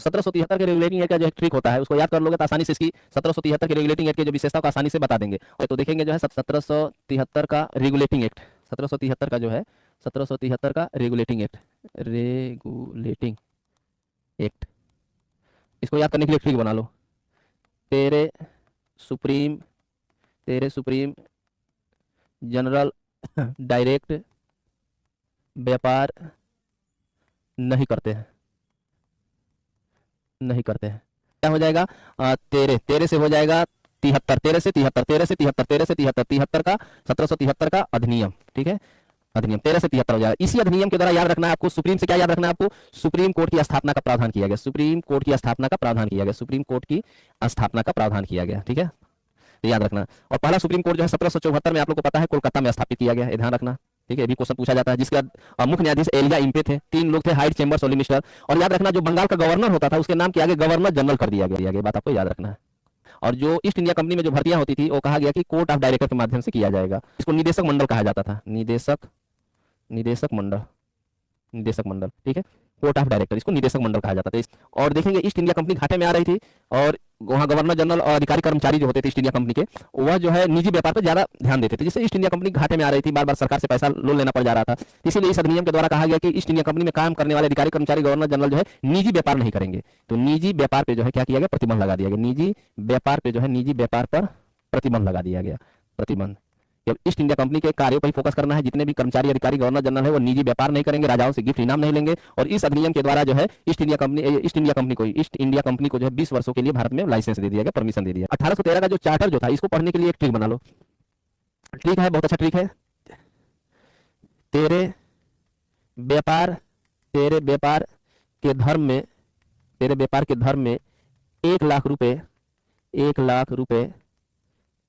1773 के regulating act का जो ट्रिक होता है उसको याद कर लोगे तो आसानी से इसकी 1773 के रेगुलेटिंग एक्ट की जो विशेषता को आसानी से बता देंगे। तो देखेंगे जो है 1773 का रेगुलेटिंग एक्ट, 1773 का जो है 1773 का रेगुलेटिंग एक्ट, रेगुलेटिंग एक्ट, इसको याद करने के लिए ट्रिक बना लो। तेरे सुप्रीम जनरल डायरेक्ट व्यापार नहीं करते हैं, नहीं करते हैं। क्या हो जाएगा? तेरे से हो जाएगा 73, तेरे से 73, तेरे से 73, तेरे से 73, 73 का 1773 का अधिनियम, ठीक है, अधिनियम 13 से 73 हो जाएगा। इसी अधिनियम के द्वारा याद रखना है आपको, सुप्रीम से क्या याद रखना है आपको? सुप्रीम कोर्ट की स्थापना का प्रावधान किया गया, सुप्रीम कोर्ट की स्थापना का प्रावधान किया गया, सुप्रीम कोर्ट की स्थापना का प्रावधान किया गया, ठीक है, तो याद रखना। और पहला सुप्रीम कोर्ट जो है 1774 में आप लोग को पता है कोलकाता में स्थापित किया गया है, ध्यान रखना, ठीक है, अभी क्वेश्चन पूछा जाता है। जिसका मुख्य न्यायाधीश एलिया इम्पे थे, 3 लोग थे, हाइट चेंबर सोलिसिटर। और याद रखना जो बंगाल का गवर्नर होता था उसके नाम के आगे गवर्नर जनरल कर दिया गया, ये बात आपको याद रखना है। और जो ईस्ट इंडिया कंपनी में जो भर्तियां होती थी वो कहा गया कि कोर्ट ऑफ डायरेक्टर के माध्यम से किया जाएगा, इसको निदेशक मंडल कहा जाता था, निदेशक मंडल, ठीक है, कोर्ट ऑफ डायरेक्टर, इसको निदेशक मंडल कहा जाता था। और देखेंगे ईस्ट इंडिया कंपनी घाटे में आ रही थी और वहां गवर्नर जनरल और अधिकारी कर्मचारी जो होते थे ईस्ट इंडिया कंपनी के, वह जो है निजी व्यापार पर ज्यादा ध्यान देते थे, जिससे ईस्ट इंडिया कंपनी घाटे में आ रही थी, बार बार सरकार से पैसा लोन लेना पड़ जा रहा था। इसीलिए इस अधिनियम के द्वारा कहा गया कि ईस्ट इंडिया कंपनी में काम करने वाले अधिकारी कर्मचारी गवर्नर जनरल जो है निजी व्यापार नहीं करेंगे। तो निजी व्यापार पे जो है क्या किया गया? प्रतिबंध लगा दिया गया, निजी व्यापार पे जो है निजी व्यापार पर प्रतिबंध लगा दिया गया, प्रतिबंध। केवल ईस्ट इंडिया कंपनी के कार्यों पर ही फोकस करना है, जितने भी कर्मचारी अधिकारी गवर्नर जनरल है वो निजी व्यापार नहीं करेंगे, राजाओं से गिफ्ट इनाम नहीं लेंगे। और इस अधिनियम के द्वारा जो है ईस्ट इंडिया कंपनी को जो है 20 वर्षों के लिए भारत में लाइसेंस दे दिया गया, परमिशन दे दिया। 1813 का जो चार्टर जो था, इसको पढ़ने के लिए एक ट्रिक बना लो, ट्रिक है, बहुत अच्छा ट्रिक है। तेरे व्यापार के धर्म में 1 लाख रुपए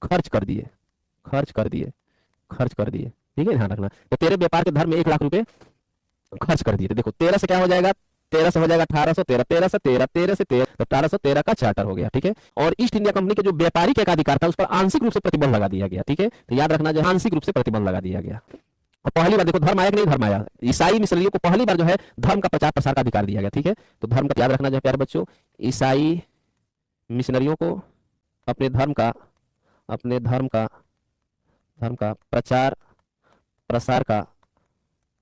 खर्च कर दिए, ठीक है, ध्यान रखना। तो तेरे व्यापार के धर्म में 1 लाख रुपए खर्च कर दिए। तो देखो 13 से क्या हो जाएगा? 13 से हो जाएगा 1813, 13 से 13, 13 से 13, तो 1813 का चार्टर हो गया, ठीक है। और ईस्ट इंडिया कंपनी के जो व्यापारिक एकाधिकार था उस पर आंशिक रूप से प्रतिबंध लगा दिया गया, ठीक है, तो याद रखना जो आंशिक रूप से प्रतिबंध लगा दिया गया। और पहली बार देखो धर्म आया कि नहीं? धर्म आया। ईसाई मिशनरियों को पहली बार जो है धर्म का प्रचार प्रसार का अधिकार दिया गया, ठीक है, तो धर्म का याद रखना जो है प्यारे बच्चों, ईसाई मिशनरियों को अपने धर्म का प्रचार प्रसार का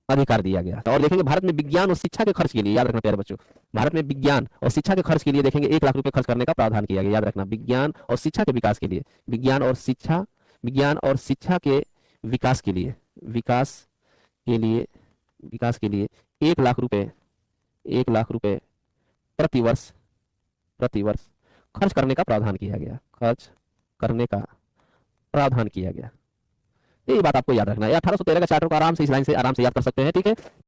अधिकार दिया गया। और देखेंगे भारत में विज्ञान और शिक्षा के खर्च के लिए, याद रखना प्यारे बच्चों, भारत में विज्ञान और शिक्षा के खर्च के लिए देखेंगे 1 लाख रुपए खर्च करने का प्रावधान किया गया, याद रखना, विज्ञान और शिक्षा के विकास के लिए, विज्ञान और शिक्षा के विकास के लिए 1 लाख रुपए प्रति वर्ष खर्च करने का प्रावधान किया गया, ये बात आपको याद रखना है। 1813 का चार्टर को आराम से इस लाइन से याद कर सकते हैं, ठीक है।